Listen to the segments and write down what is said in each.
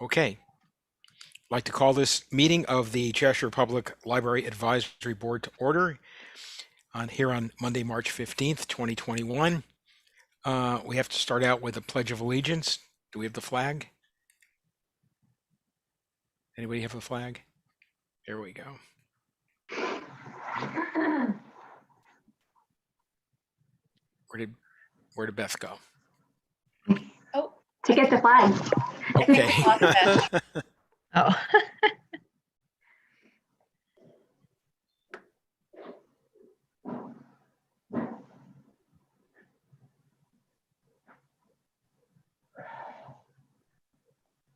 Okay, I'd like to call this meeting of the Cheshire Public Library Advisory Board to order here on Monday, March 15th, 2021. We have to start out with a Pledge of Allegiance. Do we have the flag? Anybody have the flag? There we go. Where did Beth go? Oh, to get the flag. Okay. Oh.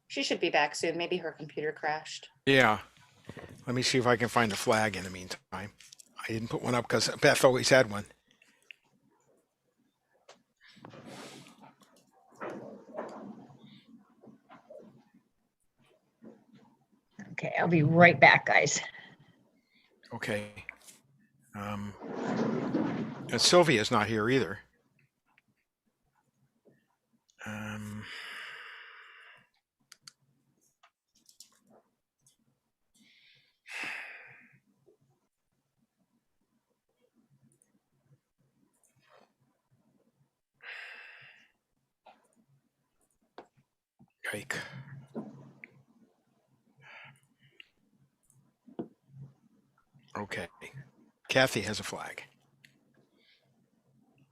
She should be back soon. Maybe her computer crashed. Yeah. Let me see if I can find a flag in the meantime. I didn't put one up because Beth always had one. Okay, I'll be right back, guys. Okay. And Sylvia's not here either. Yike. Okay. Kathy has a flag.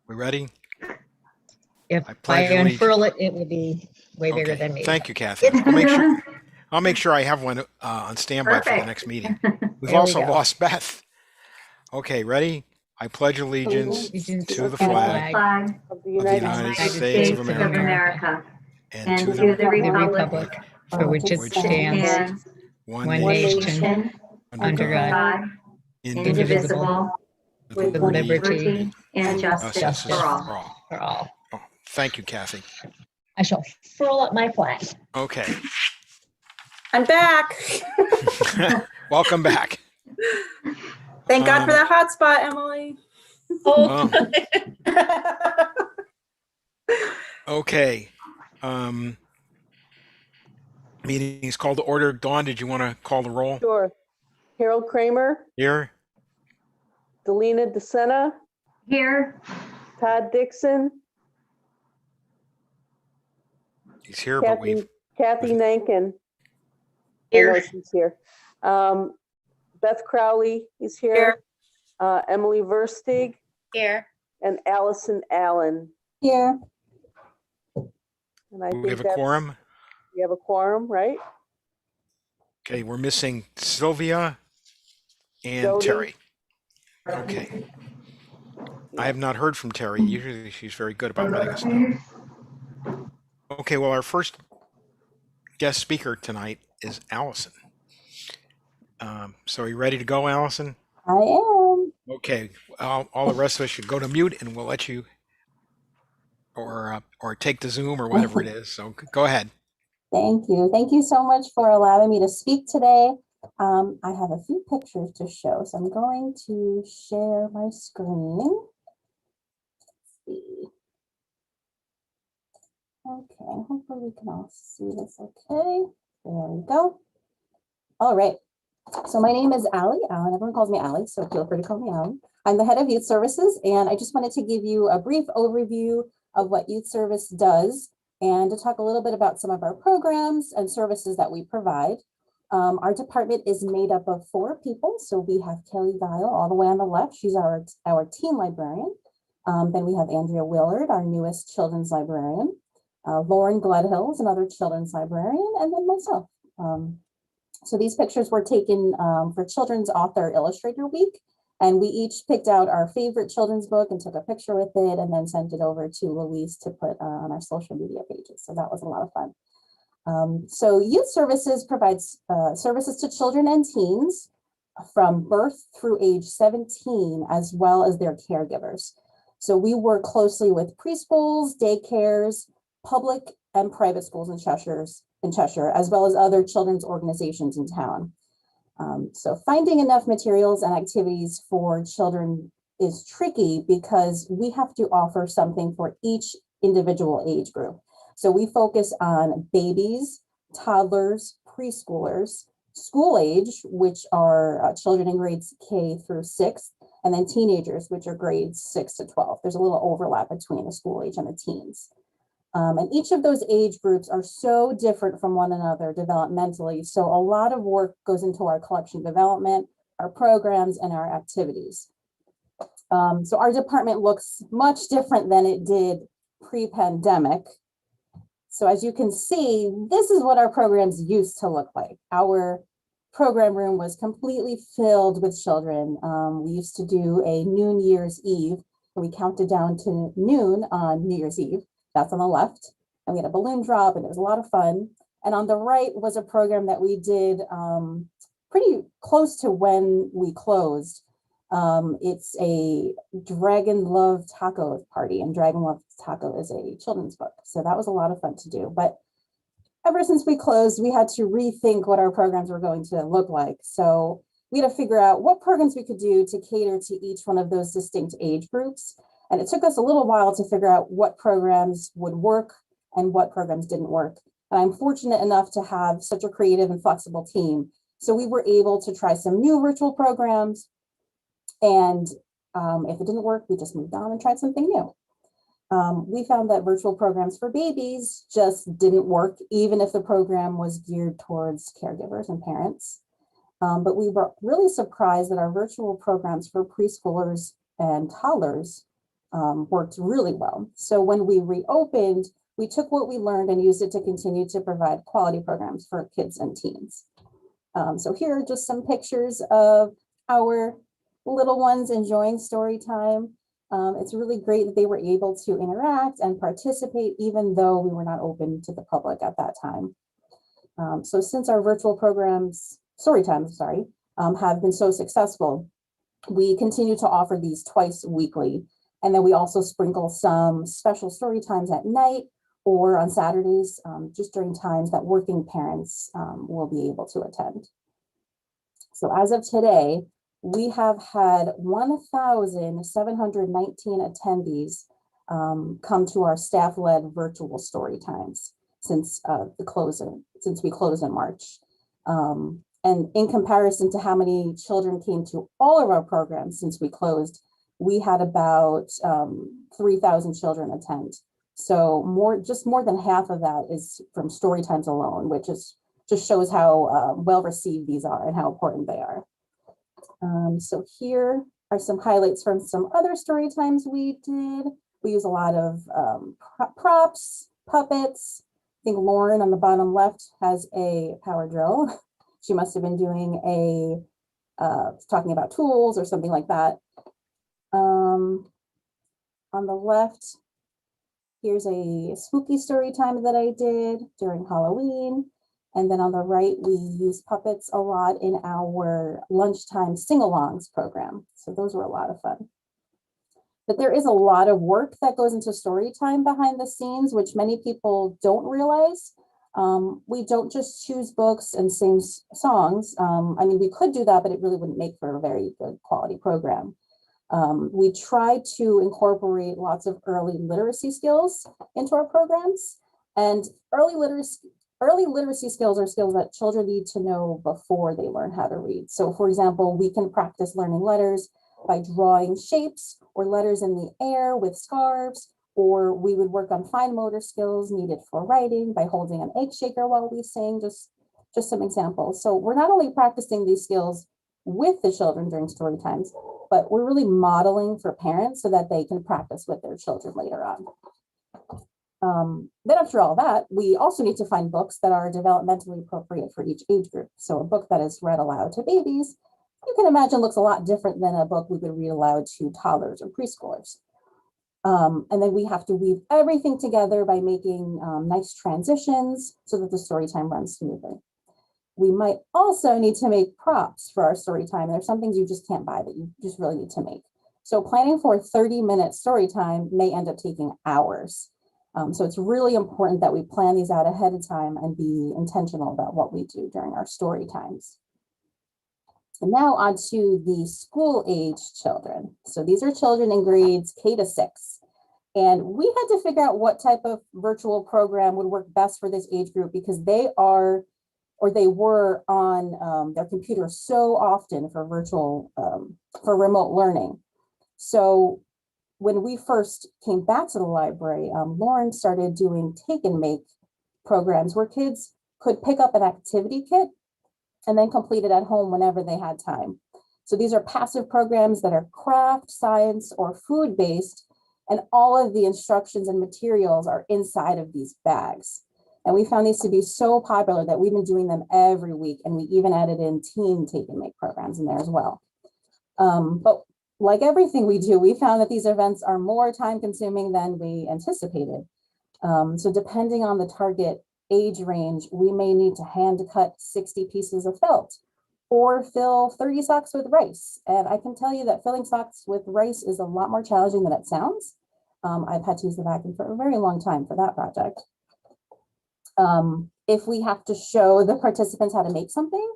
We ready? If I I pledge allegiance. unfurl it, it will be way bigger Okay. than me. Thank you, Kathy. I'll make sure I have one on standby for the Perfect. next meeting. We've There we also go. lost Beth. Okay, ready? I pledge allegiance to the flag of the of the United States of America and to the the republic for which it stands, one one nation nation, under God, indivisible, with liberty and justice for all. for all. Oh, thank you, Kathy. I shall furl up my flag. Okay. I'm back. Welcome back. Thank God for that hotspot, Emily. Oh, Okay. Meeting is called to order. Dawn, did you want to call the roll Sure. Harold Kramer, here? Delina DeSena, Here, Todd Dixon, He's here, but we've Kathy Nankin. I Here. know she's here. Beth Crowley is here. Emily Verstig here. and Allison Allen. Here. And I we think have a that's- quorum. We have a quorum, right? Okay, we're missing Sylvia and Jody. Terry. Okay. I have not heard from Terry. Usually she's very good about letting us know. Okay, well, our first guest speaker tonight is Allison. So are you ready to go, Allison? I am. Okay, all the rest of us should go to mute and we'll let you or take the Zoom or whatever it is. So go ahead. Thank you. Thank you so much for allowing me to speak today. I have a few pictures to show, so I'm going to share my screen. Let's see. Okay, hopefully we can all see this okay. There we go. All right. So my name is Allie. Everyone calls me Allie, so feel free to call me Allie. I'm the head of youth services, and I just wanted to give you a brief overview of what youth service does and to talk a little bit about some of our programs and services that we provide. Our department is made up of 4 people. So we have Kelly Guile all the way on the left. She's our teen librarian. Then we have Andrea Willard, our newest children's librarian. Lauren Gledhill is another children's librarian, and then myself. So these pictures were taken for Children's Author Illustrator Week, and we each picked out our favorite children's book and took a picture with it and then sent it over to Louise to put on our social media pages. So that was a lot of fun. So youth services provides services to children and teens from birth through age 17, as well as their caregivers. So we work closely with preschools, daycares, public and private schools in Cheshire, as well as other children's organizations in town. So finding enough materials and activities for children is tricky because we have to offer something for each individual age group. So we focus on babies toddlers, preschoolers, school age, which are children in grades K through 6, and then teenagers, which are grades 6 to 12. There's a little overlap between the school age and the teens. And each of those age groups are so different from one another developmentally. So a lot of work goes into our collection development, our programs, and our activities. So our department looks much different than it did pre-pandemic. So as you can see, this is what our programs used to look like. Our program room was completely filled with children. We used to do a New Year's Eve, where we counted down to noon on New Year's Eve. That's on the left. And we had a balloon drop, and it was a lot of fun. And on the right was a program that we did pretty close to when we closed. It's a Dragon Love Taco party, and Dragon Love Taco is a children's book. So that was a lot of fun to do. But ever since we closed, we had to rethink what our programs were going to look like. So we had to figure out what programs we could do to cater to each one of those distinct age groups. And it took us a little while to figure out what programs would work and what programs didn't work. And I'm fortunate enough to have such a creative and flexible team. So we were able to try some new virtual programs. And if it didn't work, we just moved on and tried something new. We found that virtual programs for babies just didn't work, even if the program was geared towards caregivers and parents. But we were really surprised that our virtual programs for preschoolers and toddlers worked really well. So when we reopened, we took what we learned and used it to continue to provide quality programs for kids and teens. So here are just some pictures of our little ones enjoying story time. It's really great that they were able to interact and participate, even though we were not open to the public at that time. So since our virtual programs, story times, have been so successful, we continue to offer these twice weekly. And then we also sprinkle some special story times at night or on Saturdays, just during times that working parents will be able to attend. So as of today, we have had 1,719 attendees come to our staff-led virtual story times since we closed in March. And in comparison to how many children came to all of our programs since we closed, we had about 3,000 children attend. So just more than half of that is from story times alone, which is just shows how well received these are and how important they are. So here are some highlights from some other story times we did. We use a lot of props, puppets. I think Lauren on the bottom left has a power drill. She must have been doing talking about tools or something like that. On the left, here's a spooky story time that I did during Halloween. And then on the right, we use puppets a lot in our lunchtime sing-alongs program. So those were a lot of fun. But there is a lot of work that goes into story time behind the scenes, which many people don't realize. We don't just choose books and sing songs. I mean, we could do that, but it really wouldn't make for a very good quality program. We try to incorporate lots of early literacy skills into our programs. And early literacy skills are skills that children need to know before they learn how to read. So for example, we can practice learning letters by drawing shapes or letters in the air with scarves, or we would work on fine motor skills needed for writing by holding an egg shaker while we sing, just some examples. So we're not only practicing these skills with the children during story times, but we're really modeling for parents so that they can practice with their children later on. Then after all that, we also need to find books that are developmentally appropriate for each age group. So a book that is read aloud to babies, you can imagine looks a lot different than a book we would read aloud to toddlers or preschoolers. And then we have to weave everything together by making nice transitions so that the story time runs smoothly. We might also need to make props for our story time. There's some things you just can't buy that you just really need to make. So planning for a 30-minute story time may end up taking hours. So it's really important that we plan these out ahead of time and be intentional about what we do during our story times. And now on to the school age children. So these are children in grades K to 6. And we had to figure out what type of virtual program would work best for this age group, because they are, or they were on their computer so often for virtual, for remote learning. So when we first came back to the library, Lauren started doing take and make programs where kids could pick up an activity kit and then complete it at home whenever they had time. So these are passive programs that are craft, science, or food-based, and all of the instructions and materials are inside of these bags. And we found these to be so popular that we've been doing them every week, and we even added in teen take and make programs in there as well. But like everything we do, we found that these events are more time consuming than we anticipated. So depending on the target age range, we may need to hand cut 60 pieces of felt or fill 30 socks with rice. And I can tell you that filling socks with rice is a lot more challenging than it sounds. I've had to use the vacuum for a very long time for that project. If we have to show the participants how to make something,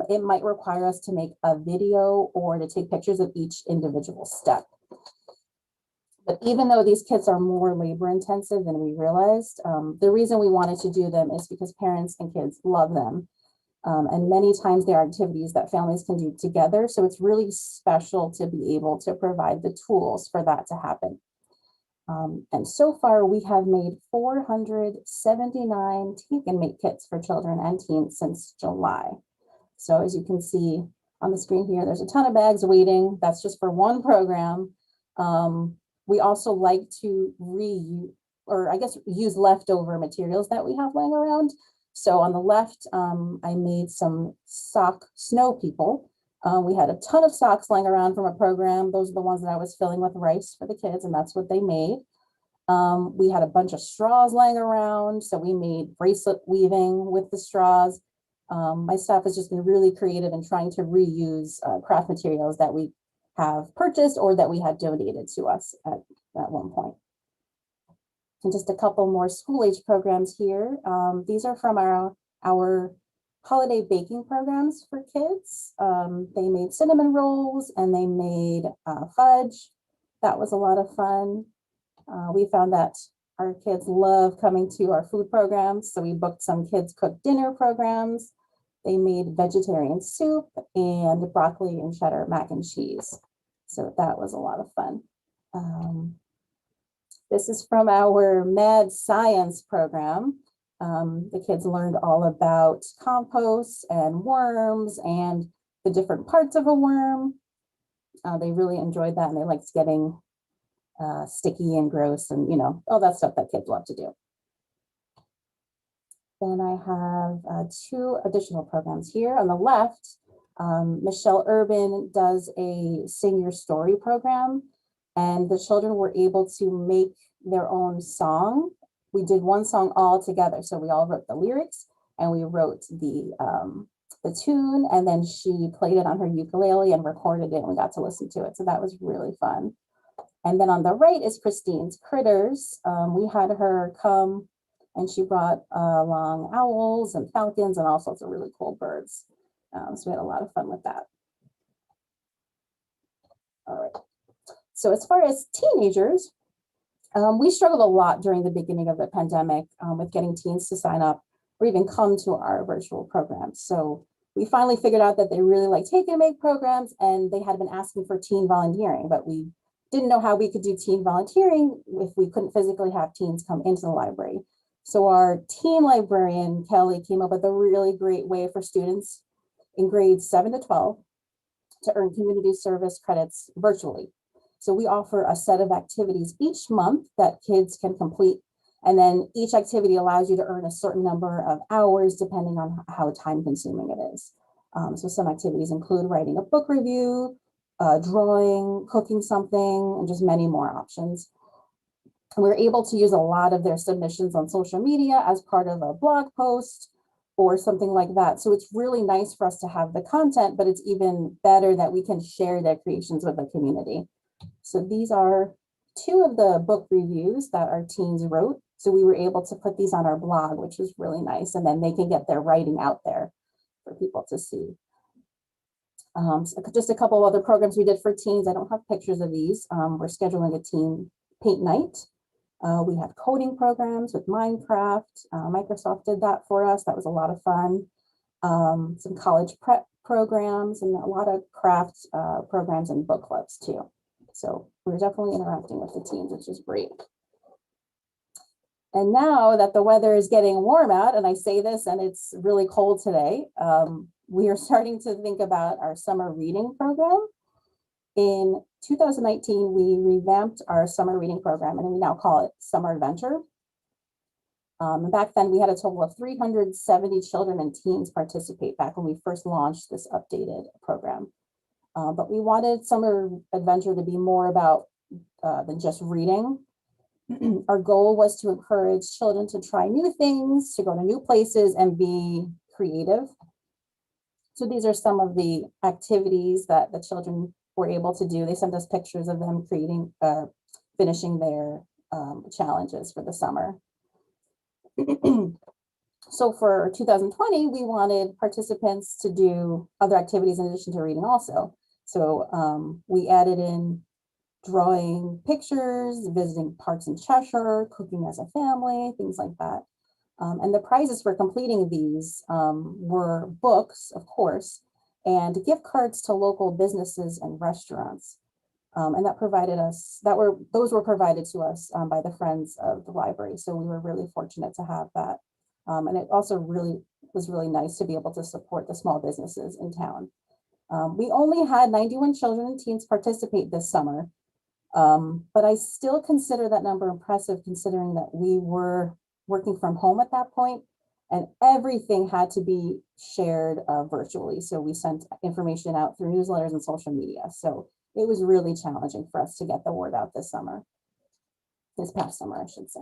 it might require us to make a video or to take pictures of each individual step. But even though these kits are more labor intensive than we realized, the reason we wanted to do them is because parents and kids love them. And many times they are activities that families can do together. So it's really special to be able to provide the tools for that to happen. And so far we have made 479 take and make kits for children and teens since July. So as you can see on the screen here, there's a ton of bags waiting. That's just for one program. We also like to use leftover materials that we have laying around. So on the left, I made some sock snow people. We had a ton of socks laying around from a program. Those are the ones that I was filling with rice for the kids, and that's what they made. We had a bunch of straws laying around, so we made bracelet weaving with the straws. My staff has just been really creative in trying to reuse craft materials that we have purchased or that we had donated to us at one point. And just a couple more school age programs here. These are from our holiday baking programs for kids. They made cinnamon rolls and they made fudge. That was a lot of fun. We found that our kids love coming to our food programs, so we booked some kids cooked dinner programs. They made vegetarian soup and broccoli and cheddar mac and cheese. So that was a lot of fun. This is from our Mad Science program. The kids learned all about compost and worms and the different parts of a worm. They really enjoyed that, and they liked getting sticky and gross and, all that stuff that kids love to do. Then I have two additional programs here. On the left, Michelle Urban does a Sing Your Story program, and the children were able to make their own song. We did one song all together. So we all wrote the lyrics and we wrote the tune, and then she played it on her ukulele and recorded it, and we got to listen to it. So that was really fun. And then on the right is Christine's Critters. We had her come and she brought along owls and falcons and all sorts of really cool birds. So we had a lot of fun with that. All right. So as far as teenagers, we struggled a lot during the beginning of the pandemic with getting teens to sign up or even come to our virtual programs. So we finally figured out that they really like take and make programs, and they had been asking for teen volunteering, but we didn't know how we could do teen volunteering if we couldn't physically have teens come into the library. So our teen librarian, Kelly, came up with a really great way for students in grades 7 to 12 to earn community service credits virtually. So we offer a set of activities each month that kids can complete. And then each activity allows you to earn a certain number of hours depending on how time consuming it is. So some activities include writing a book review, drawing, cooking something, and just many more options. And we're able to use a lot of their submissions on social media as part of a blog post or something like that. So it's really nice for us to have the content, but it's even better that we can share their creations with the community. So these are two of the book reviews that our teens wrote. So we were able to put these on our blog, which was really nice. And then they can get their writing out there for people to see. So just a couple of other programs we did for teens. I don't have pictures of these. We're scheduling a teen paint night. We had coding programs with Minecraft. Microsoft did that for us. That was a lot of fun. Some college prep programs and a lot of craft programs and book clubs too. So we're definitely interacting with the teens, which is great. And now that the weather is getting warm out, and I say this and it's really cold today, we are starting to think about our summer reading program. In 2019, we revamped our summer reading program and we now call it Summer Adventure. And back then we had a total of 370 children and teens participate back when we first launched this updated program. But we wanted Summer Adventure to be more about than just reading. Our goal was to encourage children to try new things, to go to new places and be creative. So these are some of the activities that the children were able to do. They sent us pictures of them creating, finishing their challenges for the summer. So for 2020, we wanted participants to do other activities in addition to reading also. So we added in drawing pictures, visiting parks in Cheshire, cooking as a family, things like that. And the prizes for completing these were books, of course, and gift cards to local businesses and restaurants. And that provided us, those were provided to us by the Friends of the Library. So we were really fortunate to have that. And it also was really nice to be able to support the small businesses in town. We only had 91 children and teens participate this summer, but I still consider that number impressive considering that we were working from home at that point and everything had to be shared virtually. So we sent information out through newsletters and social media. So it was really challenging for us to get the word out this past summer, I should say.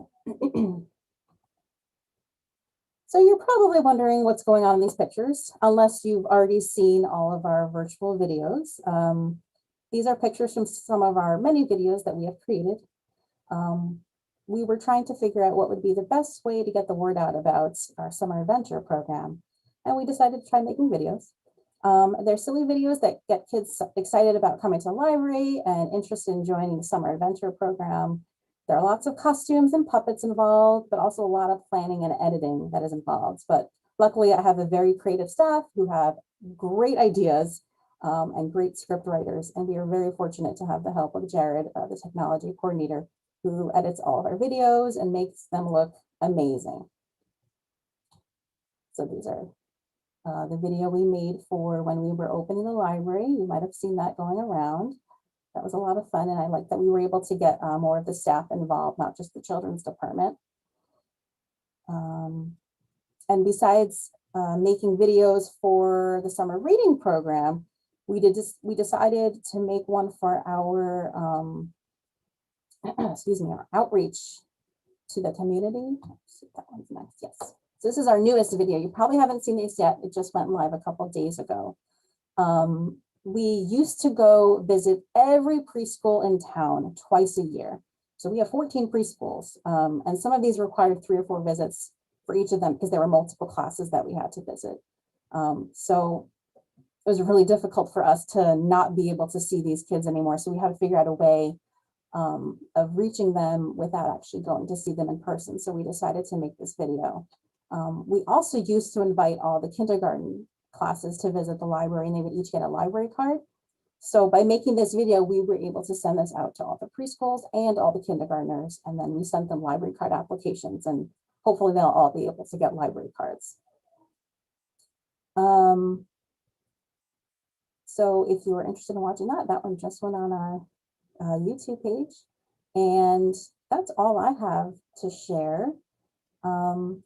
So you're probably wondering what's going on in these pictures, unless you've already seen all of our virtual videos. These are pictures from some of our many videos that we have created. We were trying to figure out what would be the best way to get the word out about our summer adventure program. And we decided to try making videos. They're silly videos that get kids excited about coming to the library and interested in joining the summer adventure program. There are lots of costumes and puppets involved, but also a lot of planning and editing that is involved. But luckily I have a very creative staff who have great ideas and great script writers. And we are very fortunate to have the help of Jared, the technology coordinator, who edits all of our videos and makes them look amazing. So these are the video we made for when we were opening the library. You might have seen that going around. That was a lot of fun, and I like that we were able to get more of the staff involved, not just the children's department. And besides making videos for the summer reading program, we decided to make one for our our outreach to the community. That one's next, yes. So this is our newest video. You probably haven't seen this yet. It just went live a couple of days ago. We used to go visit every preschool in town twice a year. So we have 14 preschools, and some of these required 3 or 4 visits for each of them because there were multiple classes that we had to visit. So it was really difficult for us to not be able to see these kids anymore. So we had to figure out a way of reaching them without actually going to see them in person. So we decided to make this video. We also used to invite all the kindergarten classes to visit the library, and they would each get a library card. So by making this video, we were able to send this out to all the preschools and all the kindergartners, and then we sent them library card applications, and hopefully they'll all be able to get library cards. So if you were interested in watching that, that one just went on our YouTube page, and that's all I have to share.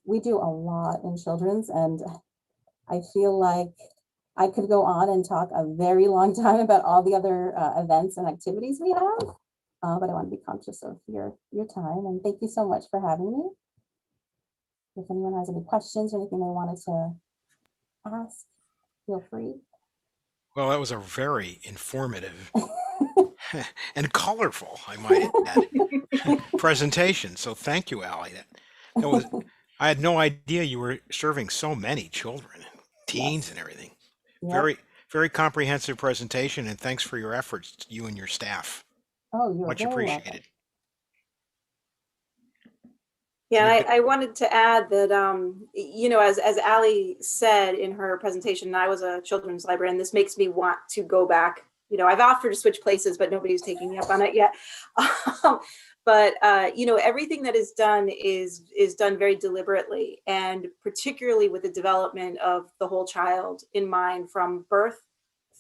We do a lot in children's, and I feel like I could go on and talk a very long time about all the other events and activities we have, but I want to be conscious of your time, and thank you so much for having me. If anyone has any questions or anything they wanted to ask, feel free. Well, that was a very informative and colorful, I might add, presentation. So thank you, Allie. That was, I had no idea you were serving so many children, teens, Yes. and everything. Yep. Very, very comprehensive presentation, and thanks for your efforts, you and your staff. Oh, you're Much very welcome. appreciated. Yeah, I wanted to add that, you know, as Ally said in her presentation, I was a children's librarian. This makes me want to go back. You know, I've offered to switch places, but nobody's taking me up on it yet. You know, everything that is done is done very deliberately, and particularly with the development of the whole child in mind from birth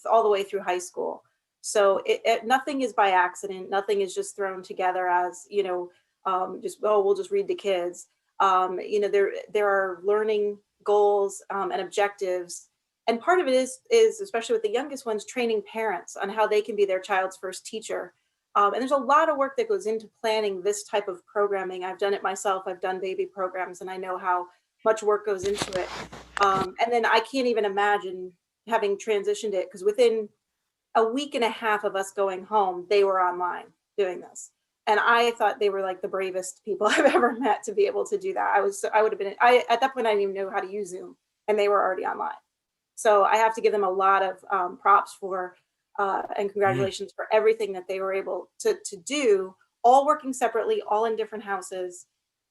all the way through high school. So nothing is by accident. Nothing is just thrown together as, you know, just, oh, we'll just read the kids. You know, there are learning goals and objectives. And part of it is, especially with the youngest ones, training parents on how they can be their child's first teacher. And there's a lot of work that goes into planning this type of programming. I've done it myself. I've done baby programs, and I know how much work goes into it. And then I can't even imagine having transitioned it, because within a week and a half of us going home, they were online doing this. And I thought they were like the bravest people I've ever met to be able to do that. I would have been, at that point, I didn't even know how to use Zoom, and they were already online. So I have to give them a lot of props for, and congratulations for everything that they were able to do, all working separately, all in different houses,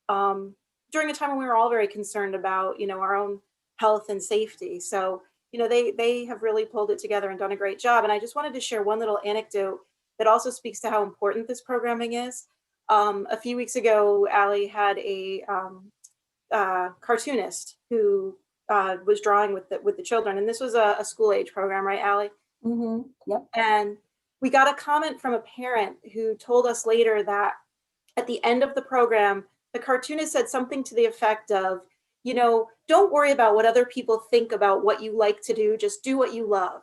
during a time when we were all very concerned about, you know, our own health and safety. So, you know, they have really pulled it together and done a great job. And I just wanted to share one little anecdote that also speaks to how important this programming is. A few weeks ago, Ally had a cartoonist who was drawing with the children, and this was a school age program, right, Ally? Mm-hmm. Yep. And we got a comment from a parent who told us later that at the end of the program, the cartoonist said something to the effect of, you know, don't worry about what other people think about what you like to do, just do what you love.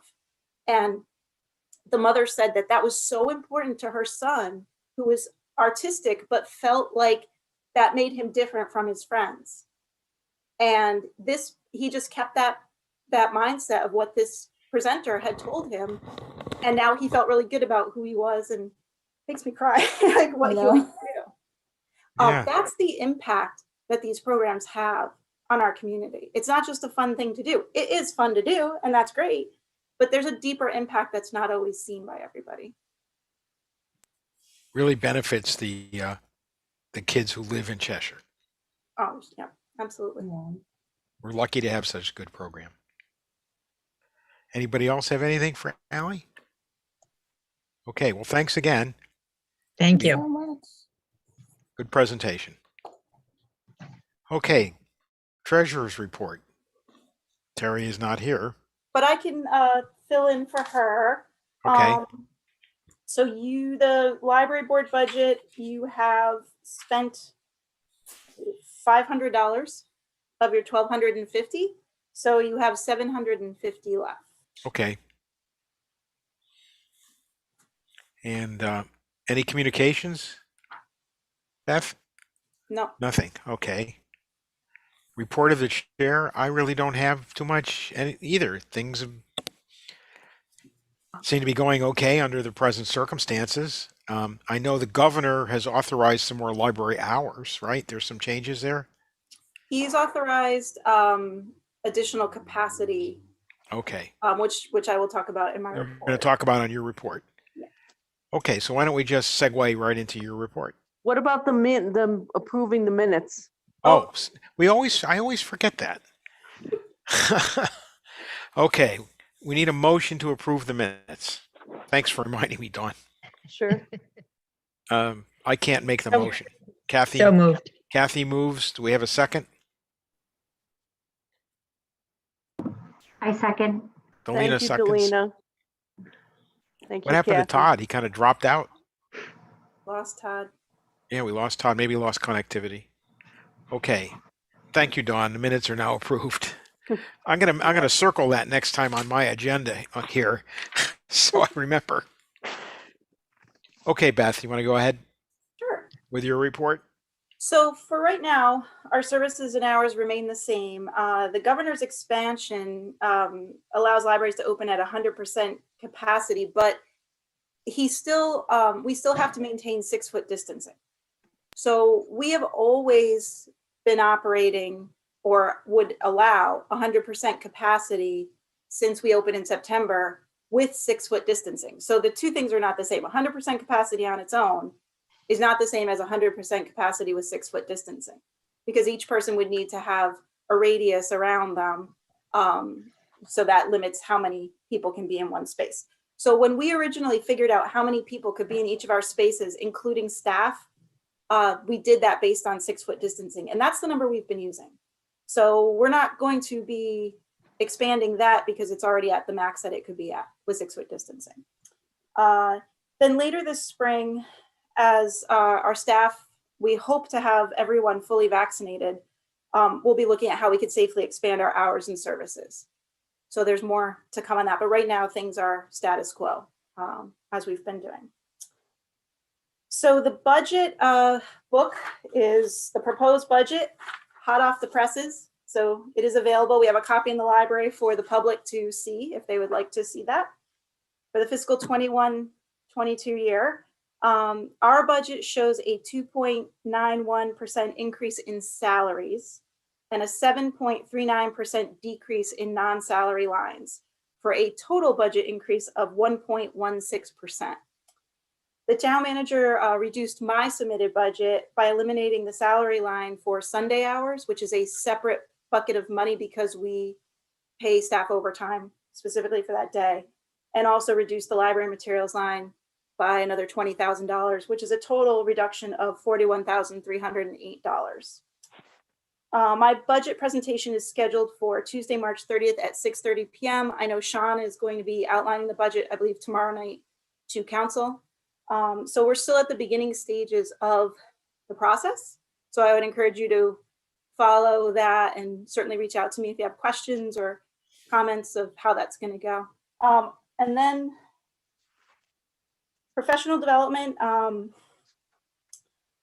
And the mother said that that was so important to her son, who was artistic, but felt like that made him different from his friends. And this, he just kept that mindset of what this presenter had told him. And now he felt really good about who he was, and makes me cry, like what he liked to do. Yeah. That's the impact that these programs have on our community. It's not just a fun thing to do. It is fun to do, and that's great, but there's a deeper impact that's not always seen by everybody. Really benefits the kids who live in Cheshire. Oh, yeah, absolutely. Yeah. We're lucky to have such a good program. Anybody else have anything for Ally? Okay, well, thanks again. Thank So you. much. Good presentation. Okay, treasurer's report. Terry is not here. But I can fill in for her. Okay. So the library board budget, you have spent $500 of your $1,250. So you have $750 left. Okay. And any communications, Beth? No. Nothing. Okay. Report of the chair. I really don't have too much either. Things seem to be going okay under the present circumstances. I know the governor has authorized some more library hours, right? There's some changes there. He's authorized additional capacity, Okay. which I will talk about in my We're going to report. talk about on your report. Yeah. Okay, so why don't we just segue right into your report? What about the approving the minutes? Oh, I always forget that. Okay, we need a motion to approve the minutes. Thanks for reminding me, Dawn. Sure. I can't make the So- motion. Kathy, So moved. Kathy moves. Do we have a second? I second. Delina Thank you, seconds. Delina. Thank you, What happened to Kathy. Todd? He kind of dropped out. Lost Todd. Yeah, we lost Todd. Maybe lost connectivity. Okay. Thank you, Dawn. The minutes are now approved. I'm gonna circle that next time on my agenda here, so I remember. Okay, Beth, you want to go ahead Sure. with your report? So for right now, our services and hours remain the same. The governor's expansion allows libraries to open at 100% capacity, but we still have to maintain 6-foot distancing. So we have always been operating, or would allow 100% capacity since we opened in September, with 6-foot distancing. So the two things are not the same. 100% capacity on its own is not the same as 100% capacity with 6-foot distancing. because each person would need to have a radius around them. So that limits how many people can be in one space. So when we originally figured out how many people could be in each of our spaces, including staff, we did that based on 6-foot distancing, and that's the number we've been using. So we're not going to be expanding that because it's already at the max that it could be at with 6-foot distancing. Then later this spring, as our staff, we hope to have everyone fully vaccinated. We'll be looking at how we could safely expand our hours and services. So there's more to come on that, but right now things are status quo, as we've been doing. So the budget book is the proposed budget, hot off the presses. So it is available. We have a copy in the library for the public to see if they would like to see that. For the fiscal 21-22 year, our budget shows a 2.91% increase in salaries and a 7.39% decrease in non-salary lines for a total budget increase of 1.16%. The town manager reduced my submitted budget by eliminating the salary line for Sunday hours, which is a separate bucket of money because we pay staff overtime specifically for that day, and also reduced the library materials line by another $20,000, which is a total reduction of $41,308. My budget presentation is scheduled for Tuesday, March 30th at 6:30 p.m. I know Sean is going to be outlining the budget, I believe, tomorrow night to council. So we're still at the beginning stages of the process. So I would encourage you to follow that and certainly reach out to me if you have questions or comments of how that's going to go. And then professional development.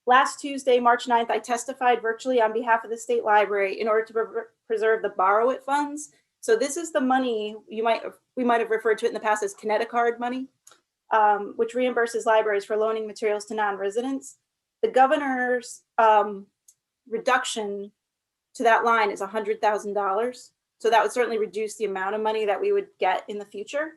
Last Tuesday, March 9th, I testified virtually on behalf of the state library in order to preserve the borrow it funds. So this is the money we might have referred to it in the past as Connecticut money, which reimburses libraries for loaning materials to non-residents. The governor's reduction to that line is $100,000. So that would certainly reduce the amount of money that we would get in the future.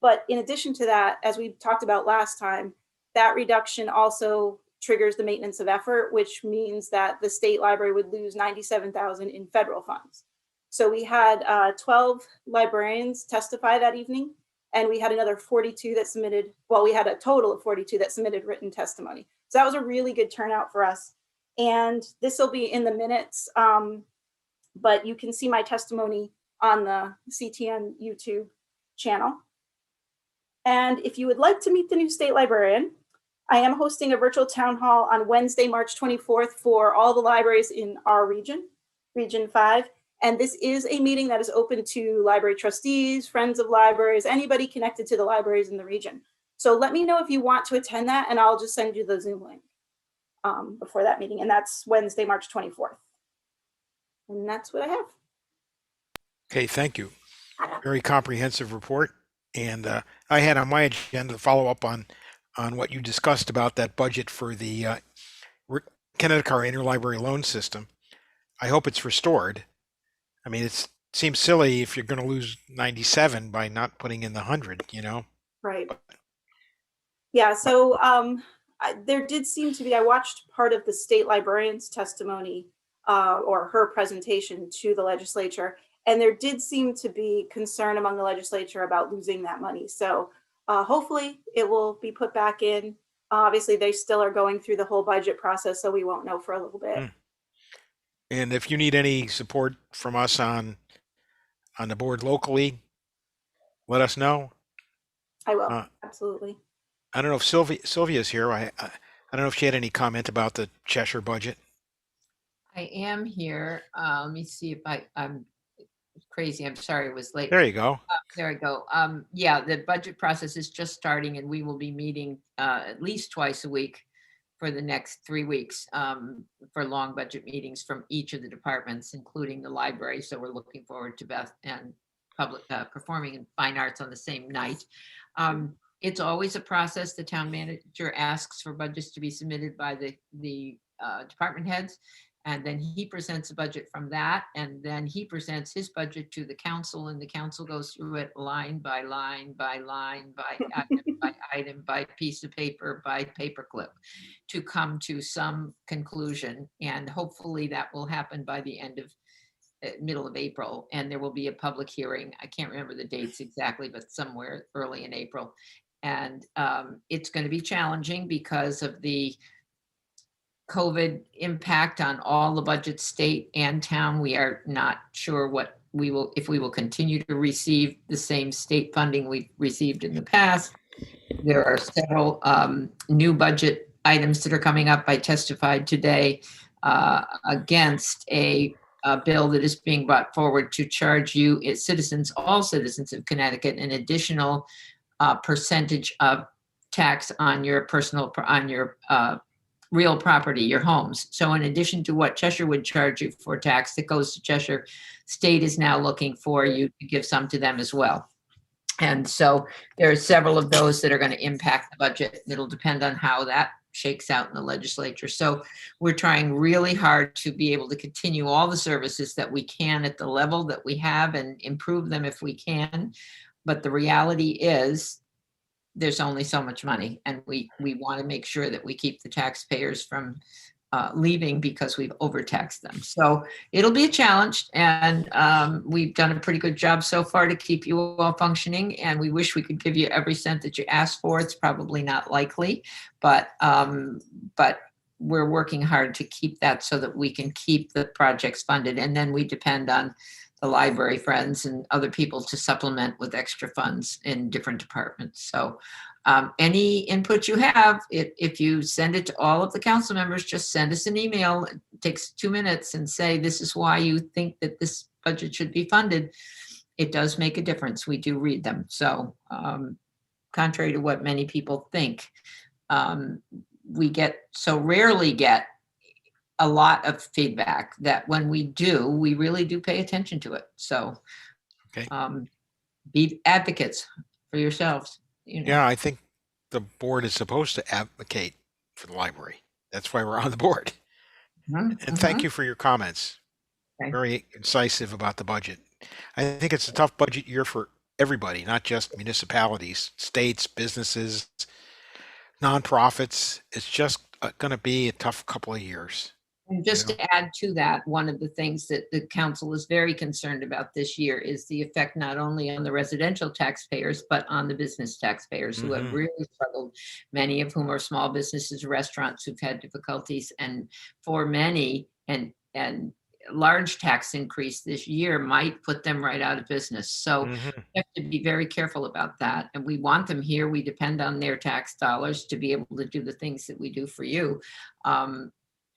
But in addition to that, as we talked about last time, that reduction also triggers the maintenance of effort, which means that the state library would lose $97,000 in federal funds. So we had 12 librarians testify that evening, and we had another 42 that submitted, well, we had a total of 42 that submitted written testimony. So that was a really good turnout for us. And this will be in the minutes, but you can see my testimony on the CTN YouTube channel. And if you would like to meet the new state librarian, I am hosting a virtual town hall on Wednesday, March 24th for all the libraries in our region, Region 5. And this is a meeting that is open to library trustees, friends of libraries, anybody connected to the libraries in the region. So let me know if you want to attend that, and I'll just send you the Zoom link before that meeting. And that's Wednesday, March 24th. And that's what I have. Okay, thank you. Very comprehensive report. And I had on my agenda to follow up on what you discussed about that budget for the Connecticut interlibrary loan system. I hope it's restored. I mean, it seems silly if you're going to lose 97 by not putting in the 100, you know? Right. Yeah, so there did seem to be, I watched part of the state librarian's testimony or her presentation to the legislature, and there did seem to be concern among the legislature about losing that money. So hopefully it will be put back in. Obviously, they still are going through the whole budget process, so we won't know for a little bit. And if you need any support from us on the board locally, let us know. I will, absolutely. I don't know if Sylvia's here. I don't know if she had any comment about the Cheshire budget. I am here. Let me see if I'm crazy. I'm sorry it was late. There you go. There I go. Yeah, the budget process is just starting, and we will be meeting at least twice a week for the next 3 weeks for long budget meetings from each of the departments, including the library. So we're looking forward to Beth and public performing in fine arts on the same night. It's always a process. The town manager asks for budgets to be submitted by the department heads, And then he presents a budget from that, and then he presents his budget to the council, and the council goes through it line by line, by line, by item, by piece of paper, by paperclip, to come to some conclusion. And hopefully that will happen by the end of middle of April, and there will be a public hearing. I can't remember the dates exactly, but somewhere early in April. And it's going to be challenging because of the COVID impact on all the budgets, state and town. We are not sure what we will, if we will continue to receive the same state funding we've received in the past. There are several new budget items that are coming up. I testified today against a bill that is being brought forward to charge you, citizens, all citizens of Connecticut, an additional percentage of tax on your personal, on your real property, your homes. So in addition to what Cheshire would charge you for tax that goes to Cheshire, state is now looking for you to give some to them as well. And so there are several of those that are going to impact the budget. It'll depend on how that shakes out in the legislature. So we're trying really hard to be able to continue all the services that we can at the level that we have and improve them if we can. But the reality is there's only so much money, and we want to make sure that we keep the taxpayers from leaving because we've overtaxed them. So it'll be a challenge, and we've done a pretty good job so far to keep you all functioning, and we wish we could give you every cent that you asked for. It's probably not likely, but we're working hard to keep that so that we can keep the projects funded, and then we depend on the library friends and other people to supplement with extra funds in different departments. So any input you have, if you send it to all of the council members, just send us an email. It takes 2 minutes and say, this is why you think that this budget should be funded. It does make a difference. We do read them. So contrary to what many people think, we rarely get a lot of feedback that when we do, we really do pay attention to it. So Okay. Be advocates for yourselves. You know. Yeah, I think the board is supposed to advocate for the library. That's why we're on the board. And thank you for your comments. Okay. Very incisive about the budget. I think it's a tough budget year for everybody, not just municipalities, states, businesses, nonprofits. It's just going to be a tough couple of years. And just to add to that, one of the things that the council is very concerned about this year is the effect not only on the residential taxpayers, but on the business taxpayers who have really struggled, many of whom are small businesses, restaurants who've had difficulties. And for many, and large tax increase this year might put them right out of business. So we have to be very careful about that. And we want them here. We depend on their tax dollars to be able to do the things that we do for you.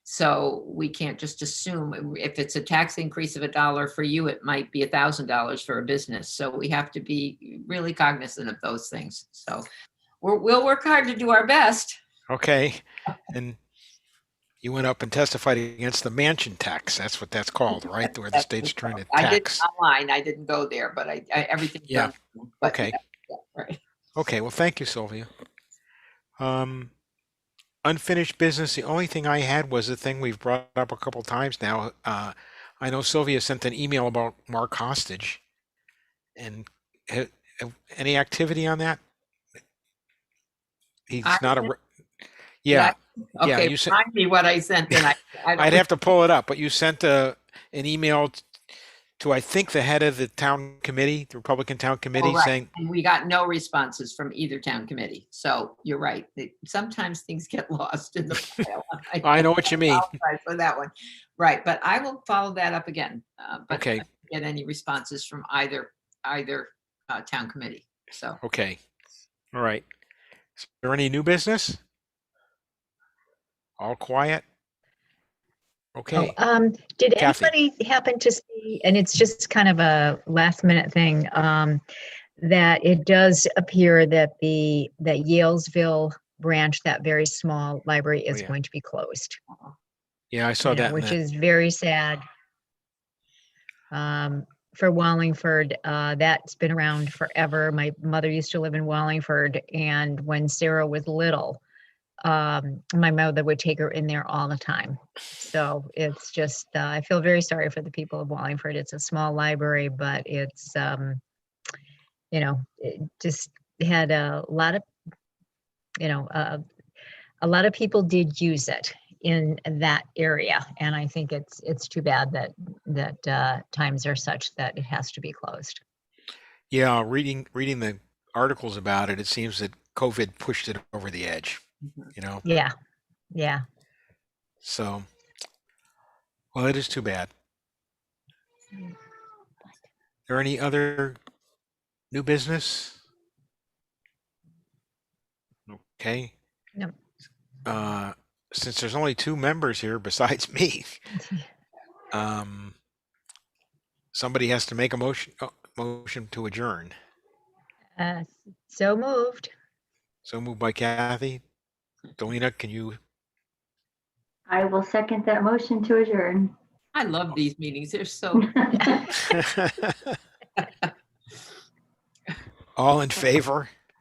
So we can't just assume if it's a tax increase of $1 for you, it might be $1,000 for a business. So we have to be really cognizant of those things. So we'll work hard to do our best. Okay. And you went up and testified against the mansion tax. That's what that's called, right? Where the state's trying to I did tax. online. I didn't go there, but I everything's Yeah. done. But Okay. yeah, right. Okay. Well, thank you, Sylvia. Unfinished business. The only thing I had was the thing we've brought up a couple times now. I know Sylvia sent an email about Mark Hostage, and any activity on that? He's not a. Yeah. Yeah, Okay, you said- remind me what I sent. Then I I'd have to pull it up, but you sent an email to, I think, the head of the town committee, the Republican town committee, right. saying, And we got no responses from either town committee. So you're right. Sometimes things get lost in the pile. I know what you mean. apologize for that one. Right, but I will follow that up again. But Okay. I didn't get any responses from either town committee. So Okay. All right. Is there any new business? All quiet? Okay. Did Kathy. anybody happen to see, and it's just kind of a last minute thing, that it does appear that that Yalesville branch, that very small library, is yeah. going to be closed. Yeah, I saw You know, that. in which the- is very sad. For Wallingford, that's been around forever. My mother used to live in Wallingford, and when Sarah was little, my mother would take her in there all the time. So it's just, I feel very sorry for the people of Wallingford. It's a small library, but it's, it just had a lot of, a lot of people did use it in that area. And I think it's too bad that times are such that it has to be closed. Yeah, reading the articles about it, it seems that COVID pushed it over the edge, you know? Yeah, yeah. So, well, it is too bad. There any other new business? Okay. No. Since there's only two members here besides me, somebody has to make a motion to adjourn. So moved. So moved by Kathy. Delina, can you? I will second that motion to adjourn. I love these meetings. They're so, All in favor?